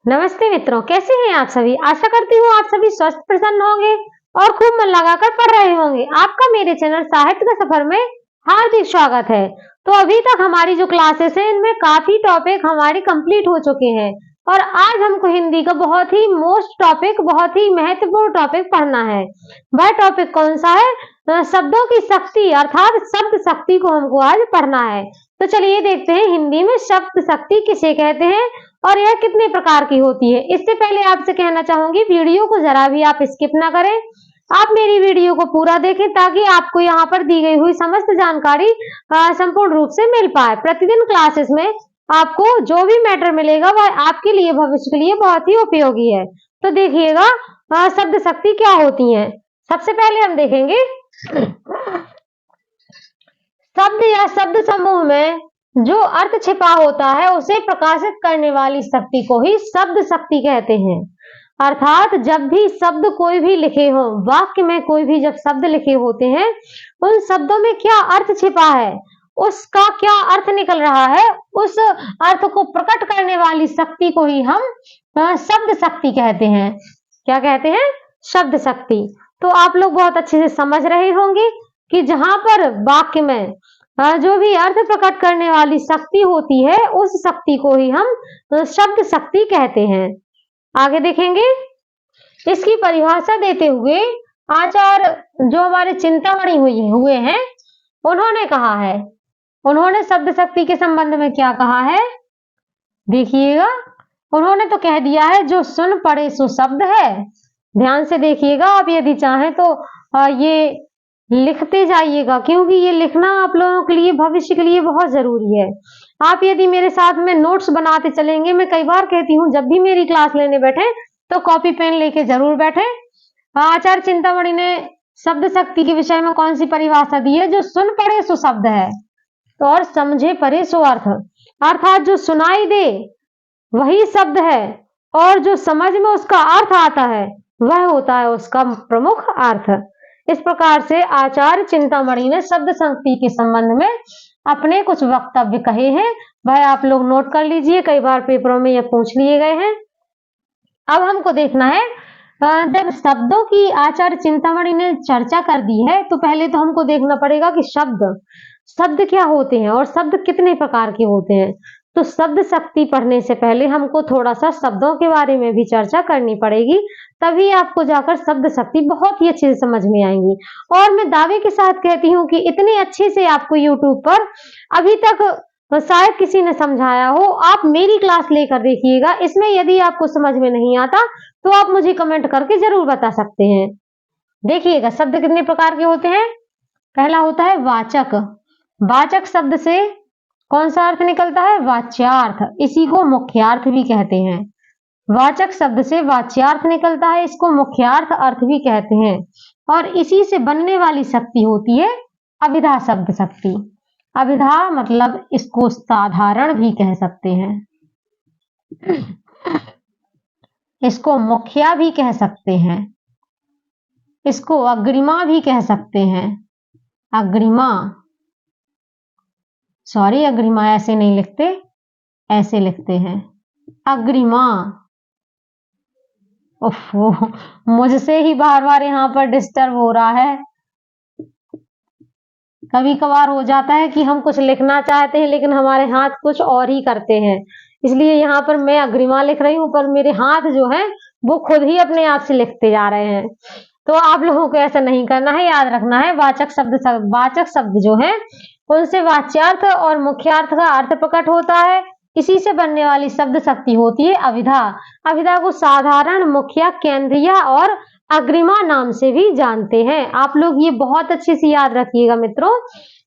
नमस्ते मित्रों, कैसे हैं आप सभी। आशा करती हूँ आप सभी स्वस्थ प्रसन्न होंगे और खूब मन लगाकर पढ़ रहे होंगे। आपका मेरे चैनल साहित्य का सफर में हार्दिक स्वागत है। तो अभी तक हमारी जो क्लासेस हैं इनमें काफी टॉपिक हमारे कंप्लीट हो चुके हैं और आज हमको हिंदी का बहुत ही मोस्ट टॉपिक, बहुत ही महत्वपूर्ण टॉपिक पढ़ना है। वह टॉपिक कौन सा है? शब्दों की शक्ति अर्थात शब्द शक्ति को हमको आज पढ़ना है। तो चलिए देखते हैं हिंदी में शब्द शक्ति किसे कहते हैं और यह कितने प्रकार की होती है। इससे पहले आपसे कहना चाहूंगी वीडियो को जरा भी आप स्किप ना करें, आप मेरी वीडियो को पूरा देखें ताकि आपको यहाँ पर दी गई हुई समस्त जानकारी संपूर्ण रूप से मिल पाए। प्रतिदिन क्लासेस में आपको जो भी मैटर मिलेगा वह आपके लिए भविष्य के लिए बहुत ही उपयोगी है। तो देखिएगा शब्द शक्ति क्या होती है। सबसे पहले हम देखेंगे शब्द या शब्द समूह में जो अर्थ छिपा होता है उसे प्रकाशित करने वाली शक्ति को ही शब्द शक्ति कहते हैं। अर्थात जब भी शब्द कोई भी लिखे हो, वाक्य में कोई भी जब शब्द लिखे होते हैं, उन शब्दों में क्या अर्थ छिपा है, उसका क्या अर्थ निकल रहा है, उस अर्थ को प्रकट करने वाली शक्ति को ही हम शब्द शक्ति कहते हैं। क्या कहते हैं? शब्द शक्ति। तो आप लोग बहुत अच्छे से समझ रहे होंगे कि जहां पर वाक्य में जो भी अर्थ प्रकट करने वाली शक्ति होती है उस शक्ति को ही हम शब्द शक्ति कहते हैं। आगे देखेंगे, इसकी परिभाषा देते हुए आचार्य जो हमारे चिंतामणि हुए हैं उन्होंने कहा है, उन्होंने शब्द शक्ति के संबंध में क्या कहा है देखिएगा। उन्होंने तो कह दिया है जो सुन पढ़े सो शब्द है। ध्यान से देखिएगा, आप यदि चाहें तो ये लिखते जाइएगा क्योंकि ये लिखना आप लोगों के लिए भविष्य के लिए बहुत जरूरी है। आप यदि मेरे साथ में नोट्स बनाते चलेंगे, मैं कई बार कहती हूँ जब भी मेरी क्लास लेने बैठे तो कॉपी पेन लेके जरूर बैठे। आचार्य चिंतामणि ने शब्द शक्ति के विषय में कौन सी परिभाषा दी है? जो सुन पढ़े सो शब्द है तो और समझे पढ़े सो अर्थ, अर्थात जो सुनाई दे वही शब्द है और जो समझ में उसका अर्थ आता है वह होता है उसका प्रमुख अर्थ। इस प्रकार से आचार्य चिंतामणि ने शब्द शक्ति के संबंध में अपने कुछ वक्तव्य कहे हैं, वह आप लोग नोट कर लीजिए, कई बार पेपरों में ये पूछ लिए गए हैं। अब हमको देखना है, जब शब्दों की आचार्य चिंतामणि ने चर्चा कर दी है तो पहले तो हमको देखना पड़ेगा कि शब्द क्या होते हैं और शब्द कितने प्रकार के होते हैं। तो शब्द शक्ति पढ़ने से पहले हमको थोड़ा सा शब्दों के बारे में भी चर्चा करनी पड़ेगी, तभी आपको जाकर शब्द शक्ति बहुत ही अच्छे से समझ में आएंगी। और मैं दावे के साथ कहती हूँ कि इतने अच्छे से आपको YouTube पर अभी तक शायद किसी ने समझाया हो, आप मेरी क्लास लेकर देखिएगा। इसमें यदि आपको समझ में नहीं आता तो आप मुझे कमेंट करके जरूर बता सकते हैं। देखिएगा शब्द कितने प्रकार के होते हैं। पहला होता है वाचक। वाचक शब्द से कौन सा अर्थ निकलता है? वाच्यार्थ। इसी को मुख्यार्थ भी कहते हैं। वाचक शब्द से वाच्यार्थ निकलता है, इसको मुख्यार्थ अर्थ भी कहते हैं। और इसी से बनने वाली शक्ति होती है अभिधा शब्द शक्ति। अभिधा मतलब इसको साधारण भी कह सकते हैं, इसको मुखिया भी कह सकते हैं, इसको अग्रिमा भी कह सकते हैं। अग्रिमा, सॉरी अग्रिमा ऐसे नहीं लिखते, ऐसे लिखते हैं अग्रिमा। ओफो, मुझसे ही बार बार यहाँ पर डिस्टर्ब हो रहा है। कभी कभार हो जाता है कि हम कुछ लिखना चाहते हैं लेकिन हमारे हाथ कुछ और ही करते हैं, इसलिए यहाँ पर मैं अग्रिमा लिख रही हूँ पर मेरे हाथ जो है वो खुद ही अपने आप से लिखते जा रहे हैं। तो आप लोगों को ऐसा नहीं करना है, याद रखना है वाचक शब्द जो है उनसे वाच्यार्थ और मुख्यार्थ का अर्थ प्रकट होता है। इसी से बनने वाली शब्द शक्ति होती है अभिधा। अभिधा को साधारण, मुखिया, केंद्रीय और अग्रिमा नाम से भी जानते हैं। आप लोग ये बहुत अच्छे से याद रखिएगा मित्रों।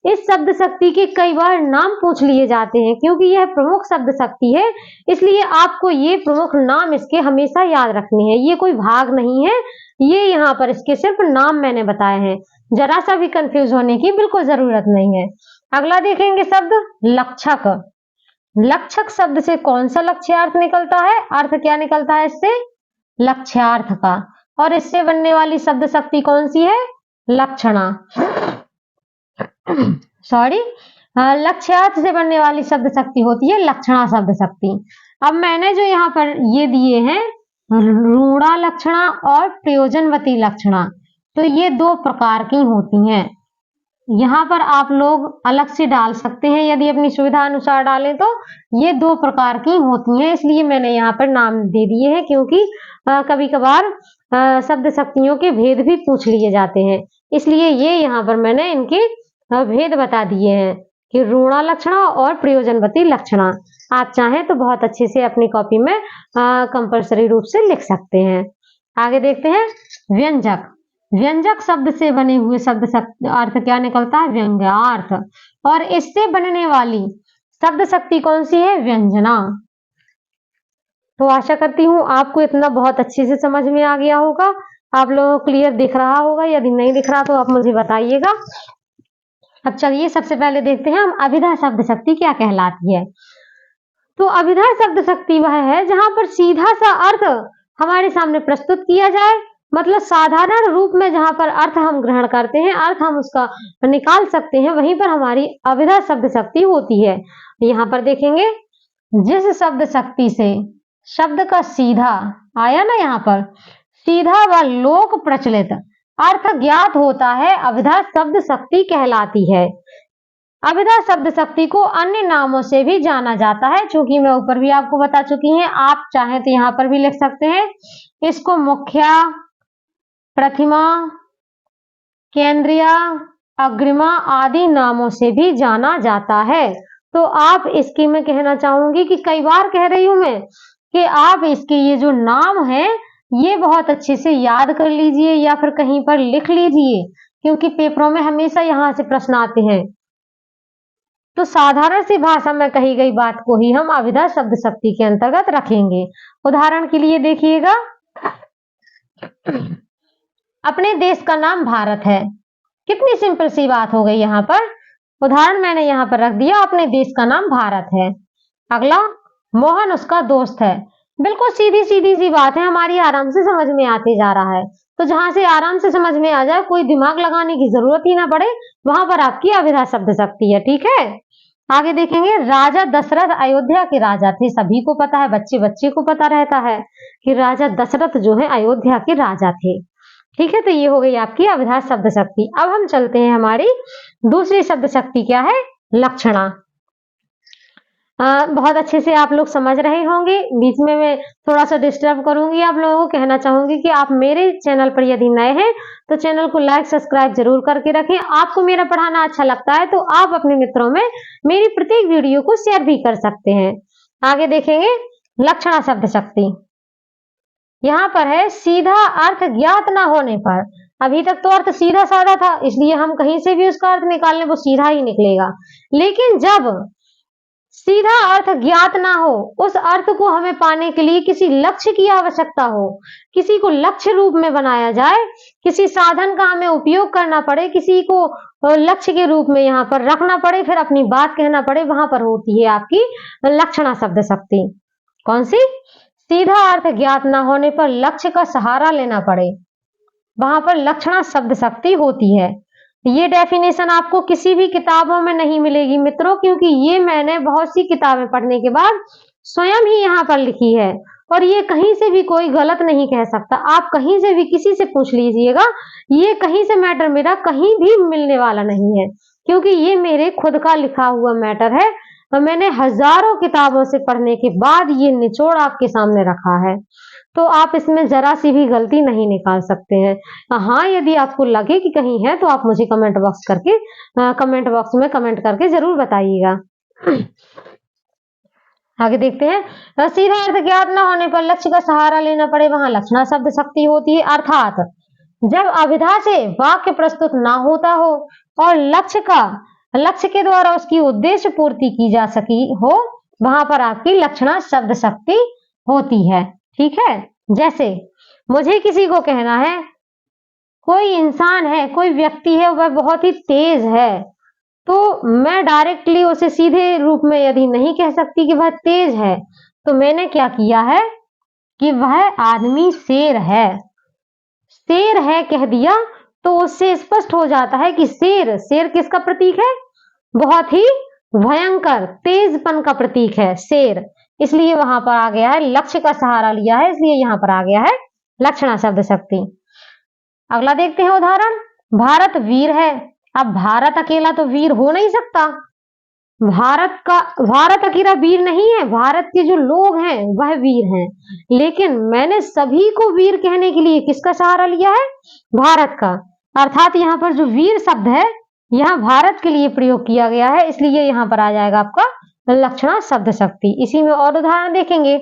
इस शब्द शक्ति के कई बार नाम पूछ लिए जाते हैं क्योंकि यह प्रमुख शब्द शक्ति है, इसलिए आपको ये प्रमुख नाम इसके हमेशा याद रखने हैं। ये कोई भाग नहीं है, ये यहाँ पर इसके सिर्फ नाम मैंने बताए हैं। जरा सा भी कंफ्यूज होने की बिल्कुल जरूरत नहीं है। अगला देखेंगे शब्द लक्षक। लक्षक शब्द से कौन सा लक्ष्यार्थ निकलता है? अर्थ क्या निकलता है इससे? लक्ष्यार्थ का। और इससे बनने वाली शब्द शक्ति कौन सी है? लक्षणा। सॉरी, लक्ष्यार्थ से बनने वाली शब्द शक्ति होती है लक्षणा शब्द शक्ति। अब मैंने जो यहाँ पर ये दिए हैं रूढ़ा लक्षणा और प्रयोजनवती लक्षणा, तो ये दो प्रकार की होती हैं। यहाँ पर आप लोग अलग से डाल सकते हैं यदि अपनी सुविधा अनुसार डालें तो। ये दो प्रकार की होती हैं, इसलिए मैंने यहाँ पर नाम दे दिए हैं, क्योंकि कभी कभार शब्द शक्तियों के भेद भी पूछ लिए जाते हैं, इसलिए ये यहाँ पर मैंने इनके भेद बता दिए हैं कि रूढ़ा लक्षणा और प्रयोजनवती लक्षणा। आप चाहें तो बहुत अच्छे से अपनी कॉपी में कंपल्सरी रूप से लिख सकते हैं। आगे देखते हैं व्यंजक। व्यंजक शब्द से बने हुए शब्द अर्थ क्या निकलता है? व्यंग्यार्थ। और इससे बनने वाली शब्द शक्ति कौन सी है? व्यंजना। तो आशा करती हूँ आपको इतना बहुत अच्छे से समझ में आ गया होगा, आप लोगों को क्लियर दिख रहा होगा। यदि नहीं दिख रहा तो आप मुझे बताइएगा। अब चलिए सबसे पहले देखते हैं हम अभिधा शब्द शक्ति क्या कहलाती है। तो अभिधा शब्द शक्ति वह है जहां पर सीधा सा अर्थ हमारे सामने प्रस्तुत किया जाए, मतलब साधारण रूप में जहां पर अर्थ हम ग्रहण करते हैं, अर्थ हम उसका निकाल सकते हैं, वहीं पर हमारी अभिधा शब्द शक्ति होती है। यहाँ पर देखेंगे जिस शब्द शक्ति से शब्द का सीधा आया ना, यहाँ पर सीधा व लोक प्रचलित अर्थ ज्ञात होता है, अभिधा शब्द शक्ति कहलाती है। अभिधा शब्द शक्ति को अन्य नामों से भी जाना जाता है, चूंकि मैं ऊपर भी आपको बता चुकी हैं, आप चाहें तो यहाँ पर भी लिख सकते हैं। इसको मुख्या, प्रथिमा, केंद्रिया, अग्रिमा आदि नामों से भी जाना जाता है। तो आप इसकी मैं कहना चाहूंगी कि कई बार कह रही हूं मैं कि आप इसके ये जो नाम है ये बहुत अच्छे से याद कर लीजिए या फिर कहीं पर लिख लीजिए, क्योंकि पेपरों में हमेशा यहाँ से प्रश्न आते हैं। तो साधारण सी भाषा में कही गई बात को ही हम अभिधा शब्द शक्ति के अंतर्गत रखेंगे। उदाहरण के लिए देखिएगा, अपने देश का नाम भारत है। कितनी सिंपल सी बात हो गई यहाँ पर। उदाहरण मैंने यहाँ पर रख दिया, अपने देश का नाम भारत है। अगला, मोहन उसका दोस्त है। बिल्कुल सीधी सीधी सी बात है, हमारी आराम से समझ में आती जा रहा है। तो जहां से आराम से समझ में आ जाए, कोई दिमाग लगाने की जरूरत ही ना पड़े, वहां पर आपकी अभिधा शब्द शक्ति है। ठीक है, आगे देखेंगे, राजा दशरथ अयोध्या के राजा थे। सभी को पता है, बच्चे बच्चे को पता रहता है कि राजा दशरथ जो है अयोध्या के राजा थे। ठीक है, तो ये हो गई आपकी अभिधा शब्द शक्ति। अब हम चलते हैं, हमारी दूसरी शब्द शक्ति क्या है? लक्षणा। बहुत अच्छे से आप लोग समझ रहे होंगे। बीच में मैं थोड़ा सा डिस्टर्ब करूंगी, आप लोगों को कहना चाहूंगी कि आप मेरे चैनल पर यदि नए हैं तो चैनल को लाइक सब्सक्राइब जरूर करके रखें। आपको मेरा पढ़ाना अच्छा लगता है तो आप अपने मित्रों में मेरी प्रत्येक वीडियो को शेयर भी कर सकते हैं। आगे देखेंगे, लक्षणा शब्द शक्ति। यहाँ पर है सीधा अर्थ ज्ञात ना होने पर। अभी तक तो अर्थ सीधा साधा था, इसलिए हम कहीं से भी उसका अर्थ निकाल लें वो सीधा ही निकलेगा। लेकिन जब सीधा अर्थ ज्ञात ना हो, उस अर्थ को हमें पाने के लिए किसी लक्ष्य की आवश्यकता हो, किसी को लक्ष्य रूप में बनाया जाए, किसी साधन का हमें उपयोग करना पड़े, किसी को लक्ष्य के रूप में यहाँ पर रखना पड़े, फिर अपनी बात कहना पड़े, वहां पर होती है आपकी लक्षणा शब्द शक्ति। कौन सी? सीधा अर्थ ज्ञात ना होने पर लक्ष्य का सहारा लेना पड़े, वहां पर लक्षणा शब्द शक्ति होती है। ये डेफिनेशन आपको किसी भी किताबों में नहीं मिलेगी मित्रों, क्योंकि ये मैंने बहुत सी किताबें पढ़ने के बाद स्वयं ही यहाँ पर लिखी है, और ये कहीं से भी कोई गलत नहीं कह सकता। आप कहीं से भी किसी से पूछ लीजिएगा, ये कहीं से मैटर मेरा कहीं भी मिलने वाला नहीं है, क्योंकि ये मेरे खुद का लिखा हुआ मैटर है। और मैंने हजारों किताबों से पढ़ने के बाद ये निचोड़ आपके सामने रखा है, तो आप इसमें जरा सी भी गलती नहीं निकाल सकते हैं। हाँ, यदि आपको लगे कि कहीं है तो आप मुझे कमेंट बॉक्स में कमेंट करके जरूर बताइएगा। आगे देखते हैं, सीधा अर्थ ज्ञात न होने पर लक्ष्य का सहारा लेना पड़े, वहां लक्षणा शब्द शक्ति होती है। अर्थात जब अभिधा से वाक्य प्रस्तुत ना होता हो और लक्ष्य के द्वारा उसकी उद्देश्य पूर्ति की जा सकी हो, वहां पर आपकी लक्षणा शब्द शक्ति होती है। ठीक है, जैसे मुझे किसी को कहना है, कोई इंसान है, कोई व्यक्ति है, वह बहुत ही तेज है, तो मैं डायरेक्टली उसे सीधे रूप में यदि नहीं कह सकती कि वह तेज है, तो मैंने क्या किया है कि वह आदमी शेर है। शेर है कह दिया तो उससे स्पष्ट हो जाता है कि शेर किसका प्रतीक है? बहुत ही भयंकर तेजपन का प्रतीक है शेर। इसलिए वहां पर आ गया है, लक्ष्य का सहारा लिया है इसलिए यहाँ पर आ गया है लक्षणा शब्द शक्ति। अगला देखते हैं उदाहरण, भारत वीर है। अब भारत अकेला तो वीर हो नहीं सकता, भारत अकेला वीर नहीं है, भारत के जो लोग हैं वह वीर हैं, लेकिन मैंने सभी को वीर कहने के लिए किसका सहारा लिया है, भारत का। अर्थात यहाँ पर जो वीर शब्द है यहाँ भारत के लिए प्रयोग किया गया है, इसलिए यहाँ पर आ जाएगा आपका लक्षणा शब्द शक्ति। इसी में और उदाहरण देखेंगे,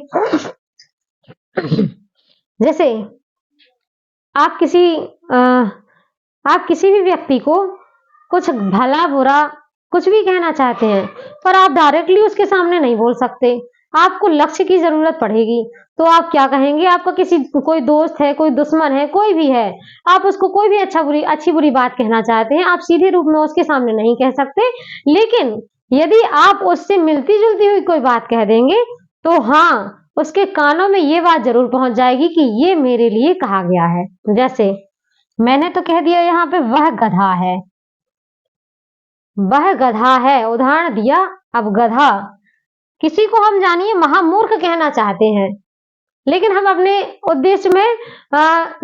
जैसे आप किसी भी व्यक्ति को कुछ भला बुरा कुछ भी कहना चाहते हैं, पर आप डायरेक्टली उसके सामने नहीं बोल सकते, आपको लक्ष्य की जरूरत पड़ेगी, तो आप क्या कहेंगे, आपका कोई दोस्त है, कोई दुश्मन है, कोई भी है, आप उसको कोई भी अच्छी बुरी बात कहना चाहते हैं, आप सीधे रूप में उसके सामने नहीं कह सकते, लेकिन यदि आप उससे मिलती जुलती हुई कोई बात कह देंगे तो हाँ, उसके कानों में ये बात जरूर पहुंच जाएगी कि ये मेरे लिए कहा गया है। जैसे मैंने तो कह दिया यहाँ पे वह गधा है, वह गधा है, उदाहरण दिया। अब गधा, किसी को हम जानिए महामूर्ख कहना चाहते हैं, लेकिन हम अपने उद्देश्य में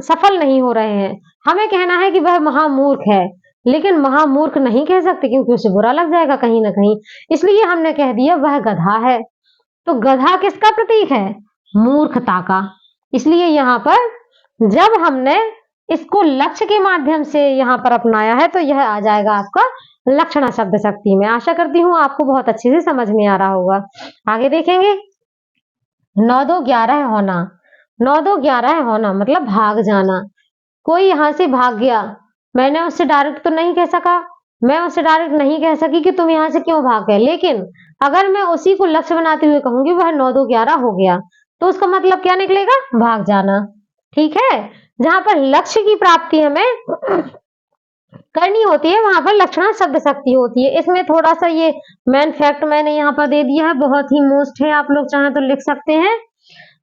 सफल नहीं हो रहे हैं, हमें कहना है कि वह महामूर्ख है, लेकिन महामूर्ख नहीं कह सकते क्योंकि उसे बुरा लग जाएगा कहीं ना कहीं, इसलिए हमने कह दिया वह गधा है। तो गधा किसका प्रतीक है, मूर्खता का, इसलिए यहाँ पर जब हमने इसको लक्ष्य के माध्यम से यहाँ पर अपनाया है तो यह आ जाएगा आपका लक्षणा शब्द शक्ति में। आशा करती हूँ आपको बहुत अच्छे से समझ में आ रहा होगा। आगे देखेंगे, 9 2 11 होना। 9 2 11 होना मतलब भाग जाना, कोई यहाँ से भाग गया, मैंने उससे डायरेक्ट तो नहीं कह सका, मैं उससे डायरेक्ट नहीं कह सकी कि तुम यहाँ से क्यों भाग गए, लेकिन अगर मैं उसी को लक्ष्य बनाते हुए कहूंगी वह 9 2 11 हो गया, तो उसका मतलब क्या निकलेगा, भाग जाना। ठीक है, जहां पर लक्ष्य की प्राप्ति हमें करनी होती है वहां पर लक्षणा शब्द शक्ति होती है। इसमें थोड़ा सा ये मेन फैक्ट मैंने यहाँ पर दे दिया है, बहुत ही मोस्ट है, आप लोग चाहें तो लिख सकते हैं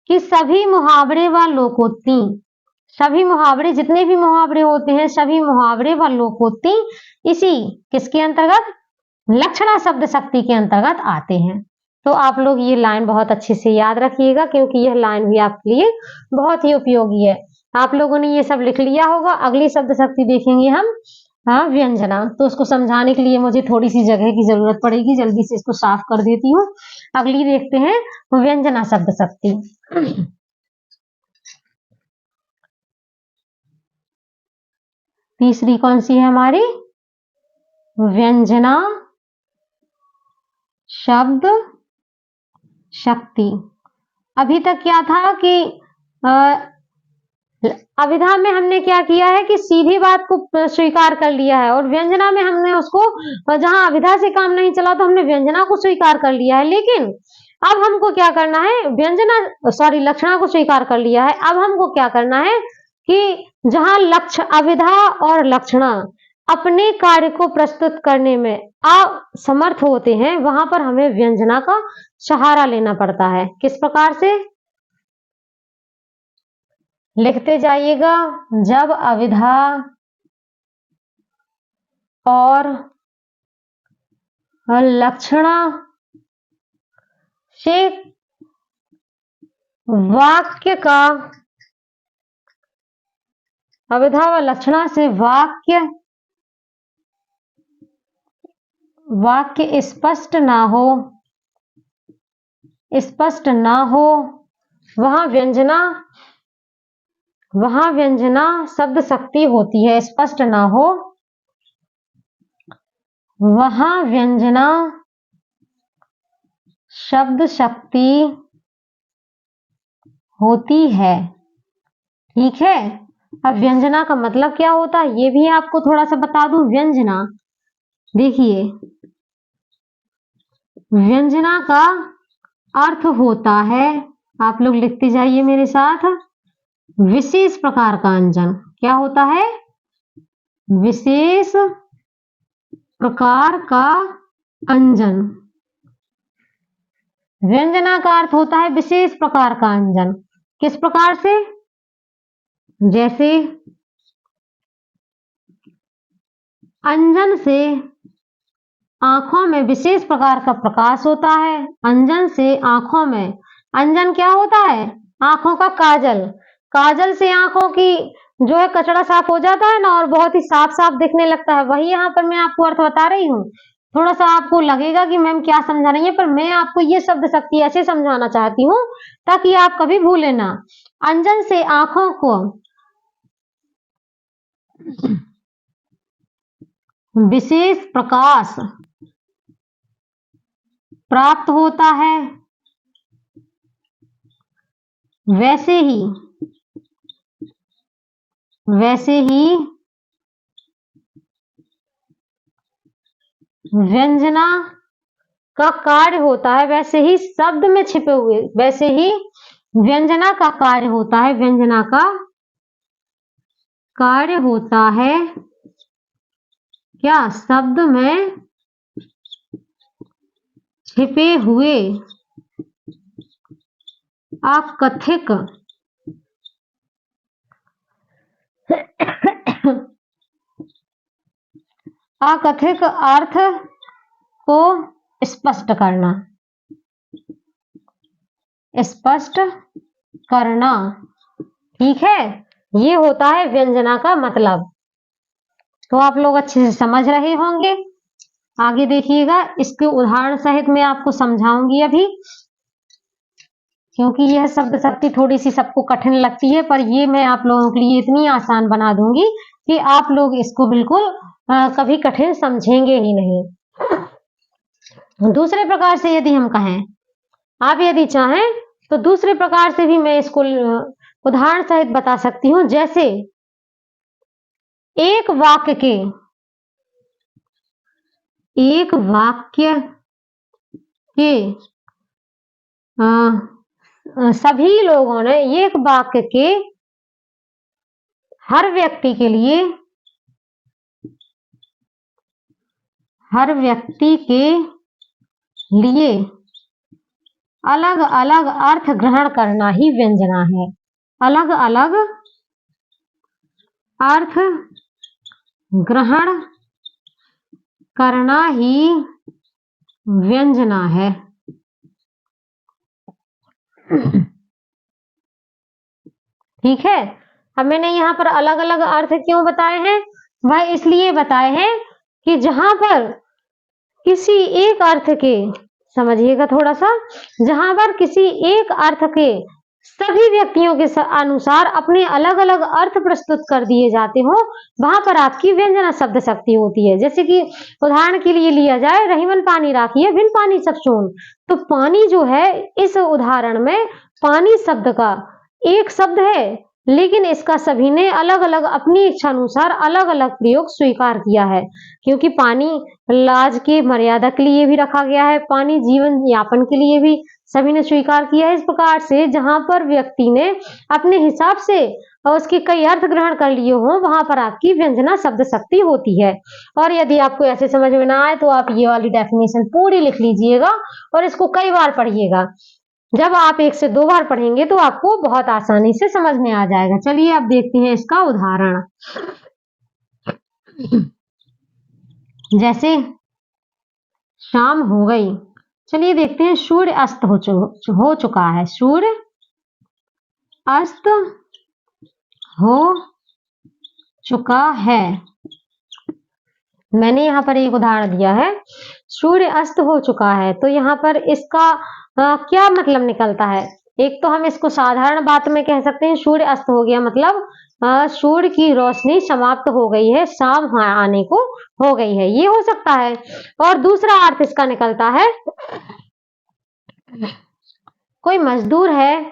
कि सभी मुहावरे व लोकोक्ति, सभी मुहावरे, जितने भी मुहावरे होते हैं, सभी मुहावरे व लोकोक्ति इसी किसके अंतर्गत, लक्षणा शब्द शक्ति के अंतर्गत आते हैं। तो आप लोग ये लाइन बहुत अच्छे से याद रखिएगा, क्योंकि यह लाइन भी आपके लिए बहुत ही उपयोगी है। आप लोगों ने ये सब लिख लिया होगा। अगली शब्द शक्ति देखेंगे हम, हाँ, व्यंजना। तो उसको समझाने के लिए मुझे थोड़ी सी जगह की जरूरत पड़ेगी, जल्दी से इसको साफ कर देती हूँ। अगली देखते हैं व्यंजना शब्द शक्ति। तीसरी कौन सी है हमारी, व्यंजना शब्द शक्ति। अभी तक क्या था कि अभिधा में हमने क्या किया है कि सीधी बात को स्वीकार कर लिया है, और व्यंजना में हमने उसको, जहां अभिधा से काम नहीं चला तो हमने व्यंजना को स्वीकार कर लिया है, लेकिन अब हमको क्या करना है, लक्षणा को स्वीकार कर लिया है। अब हमको क्या करना है कि जहां लक्ष्य, अभिधा और लक्षणा अपने कार्य को प्रस्तुत करने में असमर्थ होते हैं, वहां पर हमें व्यंजना का सहारा लेना पड़ता है। किस प्रकार से, लिखते जाइएगा, जब अभिधा और लक्षणा से वाक्य का, अभिधा व लक्षणा से वाक्य स्पष्ट ना हो, वहां व्यंजना शब्द शक्ति होती है। स्पष्ट ना हो वहां व्यंजना शब्द शक्ति होती है। ठीक है, अब व्यंजना का मतलब क्या होता है ये भी आपको थोड़ा सा बता दूं। व्यंजना, देखिए, व्यंजना का अर्थ होता है, आप लोग लिखते जाइए मेरे साथ, विशेष प्रकार का अंजन। क्या होता है, विशेष प्रकार का अंजन। व्यंजना का अर्थ होता है विशेष प्रकार का अंजन। किस प्रकार से, जैसे अंजन से आंखों में विशेष प्रकार का प्रकाश होता है। अंजन से आंखों में, अंजन क्या होता है? आंखों का काजल। काजल से आंखों की जो है कचरा साफ हो जाता है ना, और बहुत ही साफ साफ दिखने लगता है। वही यहाँ पर मैं आपको अर्थ बता रही हूँ। थोड़ा सा आपको लगेगा कि मैम क्या समझा रही है, पर मैं आपको ये शब्द शक्ति ऐसे समझाना चाहती हूँ ताकि आप कभी भूले ना। अंजन से आंखों को विशेष प्रकाश प्राप्त होता है। वैसे ही व्यंजना का कार्य होता है। वैसे ही शब्द में छिपे हुए, वैसे ही व्यंजना का कार्य होता है। व्यंजना का कार्य होता है क्या? शब्द में छिपे हुए अकथित अकथित अर्थ को स्पष्ट करना। स्पष्ट करना, ठीक है। ये होता है व्यंजना का मतलब। तो आप लोग अच्छे से समझ रहे होंगे। आगे देखिएगा, इसके उदाहरण सहित मैं आपको समझाऊंगी अभी, क्योंकि यह शब्द शक्ति थोड़ी सी सबको कठिन लगती है, पर ये मैं आप लोगों के लिए इतनी आसान बना दूंगी कि आप लोग इसको बिल्कुल कभी कठिन समझेंगे ही नहीं। दूसरे प्रकार से यदि हम कहें, आप यदि चाहें तो दूसरे प्रकार से भी मैं इसको उदाहरण सहित बता सकती हूँ। जैसे एक वाक्य के सभी लोगों ने, एक वाक्य के हर व्यक्ति के लिए अलग अलग अर्थ ग्रहण करना ही व्यंजना है। अलग अलग अर्थ ग्रहण करना ही व्यंजना है। ठीक है। अब मैंने यहाँ पर अलग अलग अर्थ क्यों बताए हैं? वह इसलिए बताए हैं कि जहां पर किसी एक अर्थ के, समझिएगा थोड़ा सा, जहां पर किसी एक अर्थ के सभी व्यक्तियों के अनुसार अपने अलग अलग अर्थ प्रस्तुत कर दिए जाते हो, वहां पर आपकी व्यंजना शब्द शक्ति होती है। जैसे कि उदाहरण के लिए लिया जाए, रहीमन पानी राखिए भिन पानी सब सोन। तो पानी जो है, इस उदाहरण में पानी शब्द का एक शब्द है, लेकिन इसका सभी ने अलग अलग अपनी इच्छा अनुसार अलग अलग प्रयोग स्वीकार किया है। क्योंकि पानी लाज के मर्यादा के लिए भी रखा गया है, पानी जीवन यापन के लिए भी सभी ने स्वीकार किया है। इस प्रकार से जहां पर व्यक्ति ने अपने हिसाब से उसके कई अर्थ ग्रहण कर लिए हो, वहां पर आपकी व्यंजना शब्द शक्ति होती है। और यदि आपको ऐसे समझ में ना आए तो आप ये वाली डेफिनेशन पूरी लिख लीजिएगा और इसको कई बार पढ़िएगा। जब आप 1 से 2 बार पढ़ेंगे तो आपको बहुत आसानी से समझ में आ जाएगा। चलिए अब देखते हैं इसका उदाहरण। जैसे शाम हो गई, चलिए देखते हैं। सूर्य अस्त हो चुका है। सूर्य अस्त हो चुका है। मैंने यहाँ पर एक उदाहरण दिया है, सूर्य अस्त हो चुका है। तो यहाँ पर इसका क्या मतलब निकलता है? एक तो हम इसको साधारण बात में कह सकते हैं, सूर्य अस्त हो गया मतलब सूर्य की रोशनी समाप्त हो गई है, शाम आने को हो गई है, ये हो सकता है। और दूसरा अर्थ इसका निकलता है, कोई मजदूर है,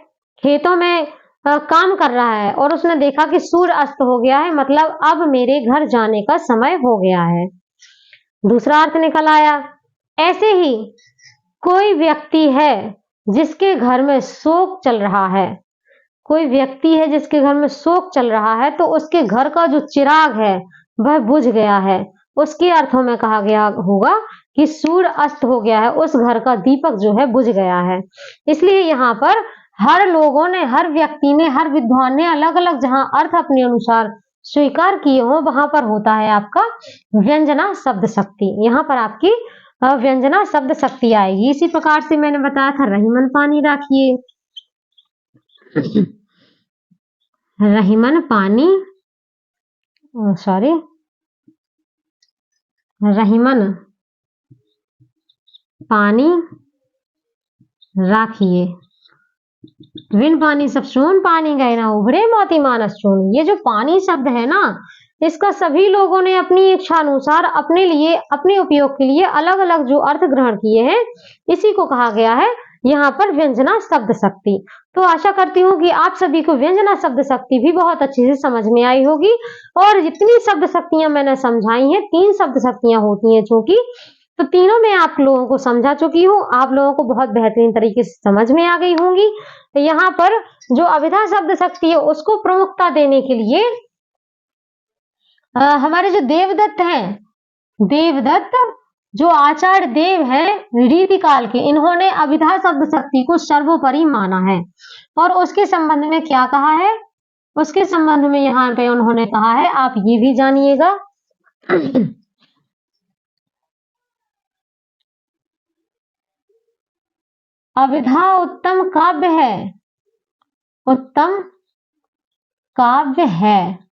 खेतों में काम कर रहा है और उसने देखा कि सूर्य अस्त हो गया है, मतलब अब मेरे घर जाने का समय हो गया है। दूसरा अर्थ निकल आया। ऐसे ही कोई व्यक्ति है जिसके घर में शोक चल रहा है, कोई व्यक्ति है जिसके घर में शोक चल रहा है, तो उसके घर का जो चिराग है वह बुझ गया है। उसके अर्थों में कहा गया होगा कि सूर्य अस्त हो गया है, उस घर का दीपक जो है बुझ गया है। इसलिए यहाँ पर हर लोगों ने, हर व्यक्ति ने, हर विद्वान ने अलग अलग जहां अर्थ अपने अनुसार स्वीकार किए हो, वहां पर होता है आपका व्यंजना शब्द शक्ति। यहाँ पर आपकी व्यंजना शब्द शक्ति आएगी। इसी प्रकार से मैंने बताया था रहीमन पानी राखिए, रहीमन पानी, रहीमन पानी राखिए, विन पानी सब सोन पानी गए ना उभरे मोती मानस चून। ये जो पानी शब्द है ना, इसका सभी लोगों ने अपनी इच्छा अनुसार अपने लिए, अपने उपयोग के लिए अलग अलग जो अर्थ ग्रहण किए हैं, इसी को कहा गया है यहाँ पर व्यंजना शब्द शक्ति। तो आशा करती हूँ कि आप सभी को व्यंजना शब्द शक्ति भी बहुत अच्छे से समझ में आई होगी। और जितनी शब्द शक्तियां मैंने समझाई हैं, 3 शब्द शक्तियां होती हैं चूंकि, तो तीनों मैं आप लोगों को समझा चुकी हूँ, आप लोगों को बहुत बेहतरीन तरीके से समझ में आ गई होंगी। तो यहाँ पर जो अभिधा शब्द शक्ति है उसको प्रमुखता देने के लिए हमारे जो देवदत्त हैं, देवदत्त जो आचार्य देव हैं रीतिकाल के, इन्होंने अभिधा शब्द शक्ति को सर्वोपरि माना है। और उसके संबंध में क्या कहा है, उसके संबंध में यहाँ पे उन्होंने कहा है, आप ये भी जानिएगा। अभिधा उत्तम काव्य है, उत्तम काव्य है,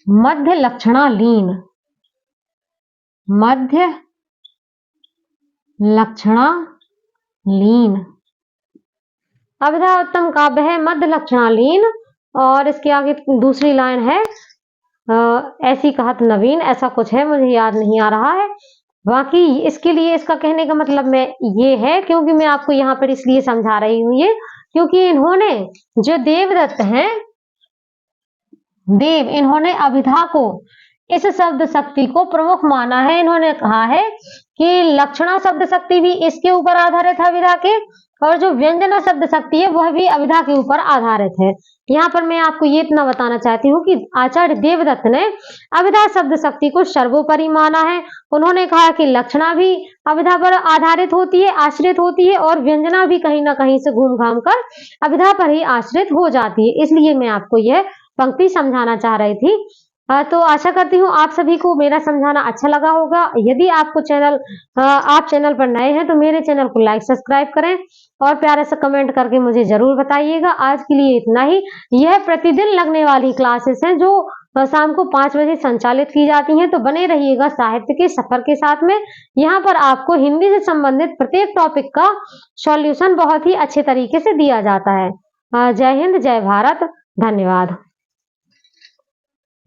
मध्य लक्षणालीन, मध्य लक्षणालीन। अभिधा उत्तम काव्य है, मध्य लक्षणालीन। और इसके आगे दूसरी लाइन है, ऐसी कहत नवीन, ऐसा कुछ है, मुझे याद नहीं आ रहा है। बाकी इसके लिए इसका कहने का मतलब मैं ये है, क्योंकि मैं आपको यहाँ पर इसलिए समझा रही हूँ ये, क्योंकि इन्होंने जो देवदत्त हैं, देव, इन्होंने अभिधा को, इस शब्द शक्ति को प्रमुख माना है। इन्होंने कहा है कि लक्षणा शब्द शक्ति भी इसके ऊपर आधारित है अभिधा के, और जो व्यंजना शब्द शक्ति है वह भी अभिधा के ऊपर आधारित है। यहाँ पर मैं आपको ये इतना बताना चाहती हूँ कि आचार्य देवदत्त ने अभिधा शब्द शक्ति को सर्वोपरि माना है। उन्होंने कहा कि लक्षणा भी अभिधा पर आधारित होती है, आश्रित होती है, और व्यंजना भी कहीं ना कहीं से घूम घाम कर अभिधा पर ही आश्रित हो जाती है। इसलिए मैं आपको यह पंक्ति समझाना चाह रही थी। तो आशा करती हूँ आप सभी को मेरा समझाना अच्छा लगा होगा। यदि आपको आप चैनल पर नए हैं तो मेरे चैनल को लाइक सब्सक्राइब करें और प्यारे से कमेंट करके मुझे जरूर बताइएगा। आज के लिए इतना ही। यह प्रतिदिन लगने वाली क्लासेस हैं जो शाम को 5 बजे संचालित की जाती हैं। तो बने रहिएगा साहित्य के सफर के साथ में। यहाँ पर आपको हिंदी से संबंधित प्रत्येक टॉपिक का सॉल्यूशन बहुत ही अच्छे तरीके से दिया जाता है। जय हिंद, जय भारत, धन्यवाद।